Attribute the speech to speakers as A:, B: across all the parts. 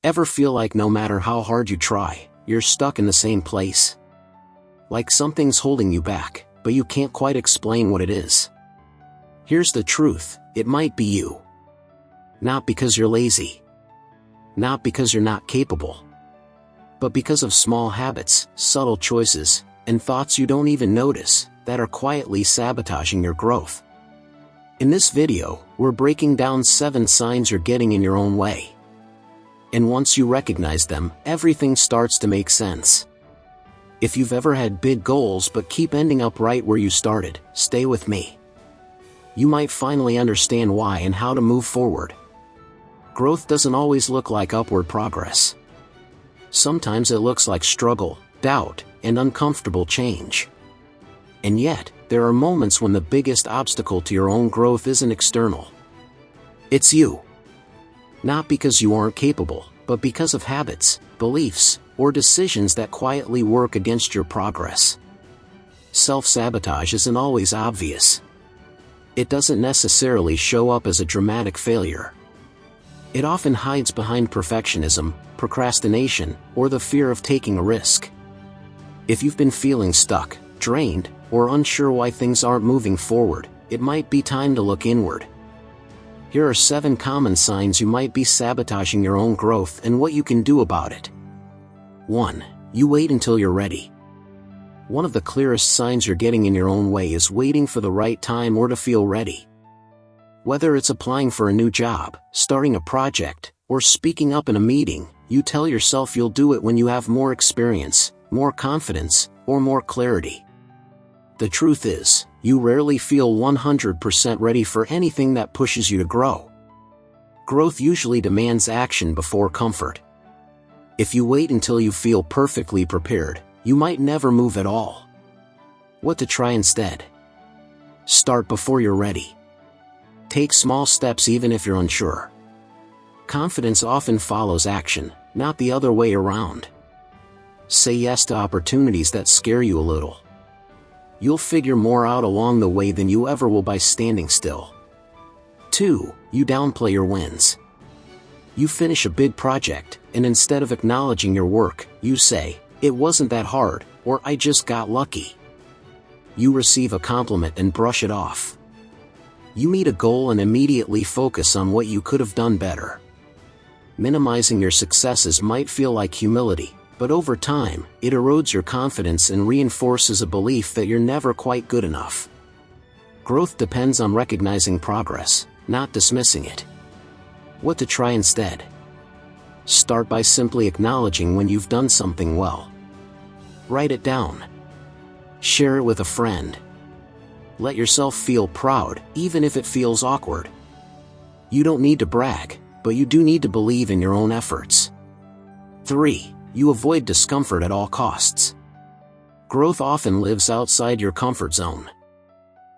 A: Ever feel like no matter how hard you try, you're stuck in the same place? Like something's holding you back, but you can't quite explain what it is. Here's the truth, it might be you. Not because you're lazy. Not because you're not capable. But because of small habits, subtle choices, and thoughts you don't even notice, that are quietly sabotaging your growth. In this video, we're breaking down 7 signs you're getting in your own way. And once you recognize them, everything starts to make sense. If you've ever had big goals but keep ending up right where you started, stay with me. You might finally understand why and how to move forward. Growth doesn't always look like upward progress. Sometimes it looks like struggle, doubt, and uncomfortable change. And yet, there are moments when the biggest obstacle to your own growth isn't external. It's you. Not because you aren't capable, but because of habits, beliefs, or decisions that quietly work against your progress. Self-sabotage isn't always obvious. It doesn't necessarily show up as a dramatic failure. It often hides behind perfectionism, procrastination, or the fear of taking a risk. If you've been feeling stuck, drained, or unsure why things aren't moving forward, it might be time to look inward. Here are 7 common signs you might be sabotaging your own growth and what you can do about it. 1. You wait until you're ready. One of the clearest signs you're getting in your own way is waiting for the right time or to feel ready. Whether it's applying for a new job, starting a project, or speaking up in a meeting, you tell yourself you'll do it when you have more experience, more confidence, or more clarity. The truth is, you rarely feel 100% ready for anything that pushes you to grow. Growth usually demands action before comfort. If you wait until you feel perfectly prepared, you might never move at all. What to try instead? Start before you're ready. Take small steps even if you're unsure. Confidence often follows action, not the other way around. Say yes to opportunities that scare you a little. You'll figure more out along the way than you ever will by standing still. 2. You downplay your wins. You finish a big project, and instead of acknowledging your work, you say, "It wasn't that hard," or "I just got lucky." You receive a compliment and brush it off. You meet a goal and immediately focus on what you could have done better. Minimizing your successes might feel like humility, but over time, it erodes your confidence and reinforces a belief that you're never quite good enough. Growth depends on recognizing progress, not dismissing it. What to try instead? Start by simply acknowledging when you've done something well. Write it down. Share it with a friend. Let yourself feel proud, even if it feels awkward. You don't need to brag, but you do need to believe in your own efforts. 3. You avoid discomfort at all costs. Growth often lives outside your comfort zone.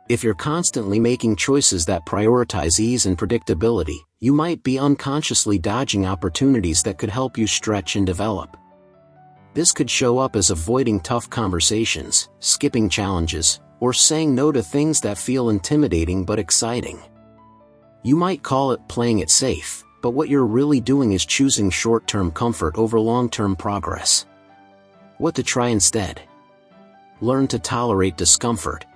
A: If you're constantly making choices that prioritize ease and predictability, you might be unconsciously dodging opportunities that could help you stretch and develop. This could show up as avoiding tough conversations, skipping challenges, or saying no to things that feel intimidating but exciting. You might call it playing it safe, but what you're really doing is choosing short-term comfort over long-term progress. What to try instead? Learn to tolerate discomfort.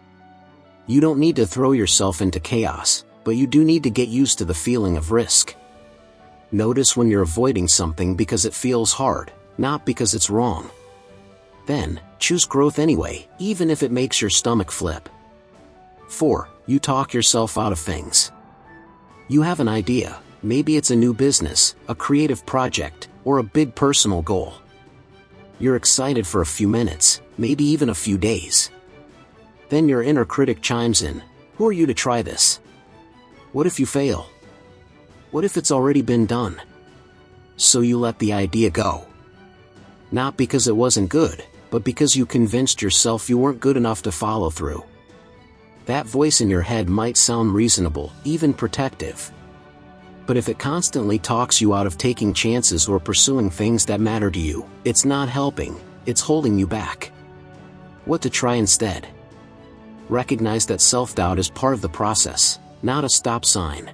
A: You don't need to throw yourself into chaos, but you do need to get used to the feeling of risk. Notice when you're avoiding something because it feels hard, not because it's wrong. Then, choose growth anyway, even if it makes your stomach flip. 4. You talk yourself out of things. You have an idea. Maybe it's a new business, a creative project, or a big personal goal. You're excited for a few minutes, maybe even a few days. Then your inner critic chimes in. Who are you to try this? What if you fail? What if it's already been done? So you let the idea go. Not because it wasn't good, but because you convinced yourself you weren't good enough to follow through. That voice in your head might sound reasonable, even protective. But if it constantly talks you out of taking chances or pursuing things that matter to you, it's not helping, it's holding you back. What to try instead? Recognize that self-doubt is part of the process, not a stop sign.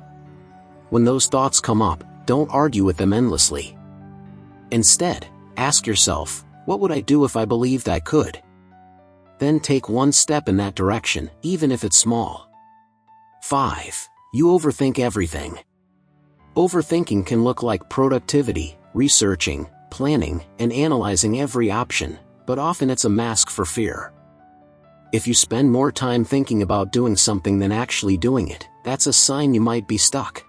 A: When those thoughts come up, don't argue with them endlessly. Instead, ask yourself, what would I do if I believed I could? Then take one step in that direction, even if it's small. 5. You overthink everything. Overthinking can look like productivity, researching, planning, and analyzing every option, but often it's a mask for fear. If you spend more time thinking about doing something than actually doing it, that's a sign you might be stuck.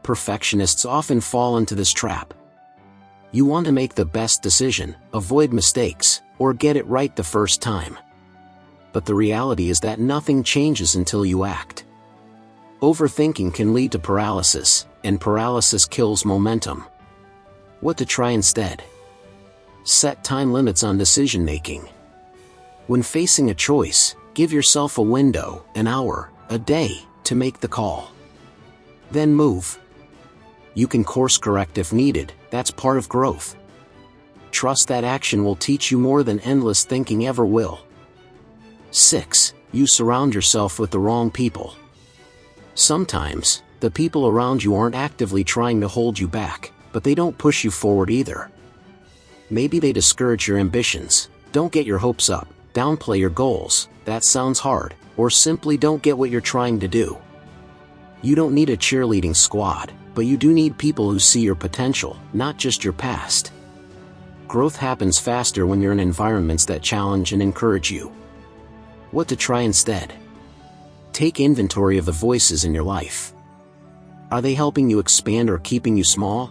A: Perfectionists often fall into this trap. You want to make the best decision, avoid mistakes, or get it right the first time. But the reality is that nothing changes until you act. Overthinking can lead to paralysis, and paralysis kills momentum. What to try instead? Set time limits on decision-making. When facing a choice, give yourself a window, an hour, a day, to make the call. Then move. You can course correct if needed, that's part of growth. Trust that action will teach you more than endless thinking ever will. 6. You surround yourself with the wrong people. Sometimes, the people around you aren't actively trying to hold you back, but they don't push you forward either. Maybe they discourage your ambitions, don't get your hopes up, downplay your goals, that sounds hard, or simply don't get what you're trying to do. You don't need a cheerleading squad, but you do need people who see your potential, not just your past. Growth happens faster when you're in environments that challenge and encourage you. What to try instead? Take inventory of the voices in your life. Are they helping you expand or keeping you small?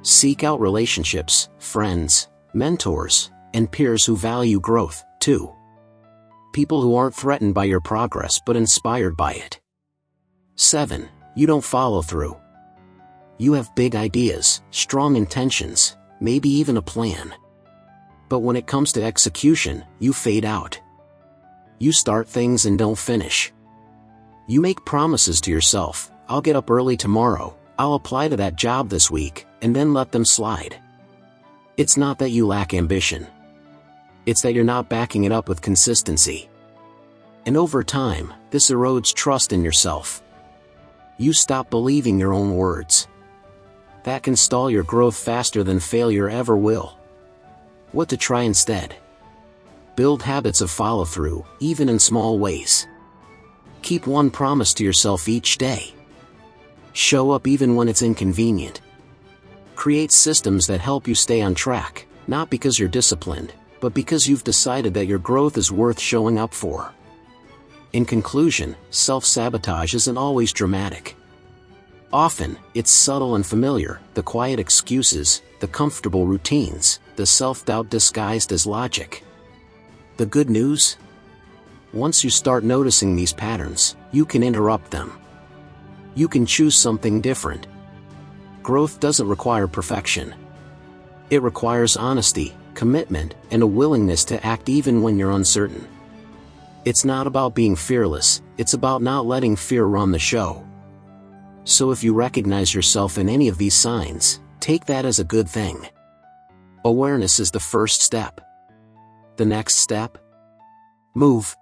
A: Seek out relationships, friends, mentors, and peers who value growth, too. People who aren't threatened by your progress but inspired by it. 7. You don't follow through. You have big ideas, strong intentions, maybe even a plan. But when it comes to execution, you fade out. You start things and don't finish. You make promises to yourself, I'll get up early tomorrow, I'll apply to that job this week, and then let them slide. It's not that you lack ambition. It's that you're not backing it up with consistency. And over time, this erodes trust in yourself. You stop believing your own words. That can stall your growth faster than failure ever will. What to try instead? Build habits of follow-through, even in small ways. Keep one promise to yourself each day. Show up even when it's inconvenient. Create systems that help you stay on track, not because you're disciplined, but because you've decided that your growth is worth showing up for. In conclusion, self-sabotage isn't always dramatic. Often, it's subtle and familiar, the quiet excuses, the comfortable routines, the self-doubt disguised as logic. The good news? Once you start noticing these patterns, you can interrupt them. You can choose something different. Growth doesn't require perfection. It requires honesty, commitment, and a willingness to act even when you're uncertain. It's not about being fearless, it's about not letting fear run the show. So if you recognize yourself in any of these signs, take that as a good thing. Awareness is the first step. The next step? Move.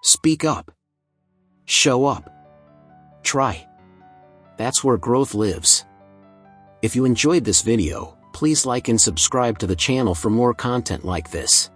A: Speak up. Show up. Try. That's where growth lives. If you enjoyed this video, please like and subscribe to the channel for more content like this.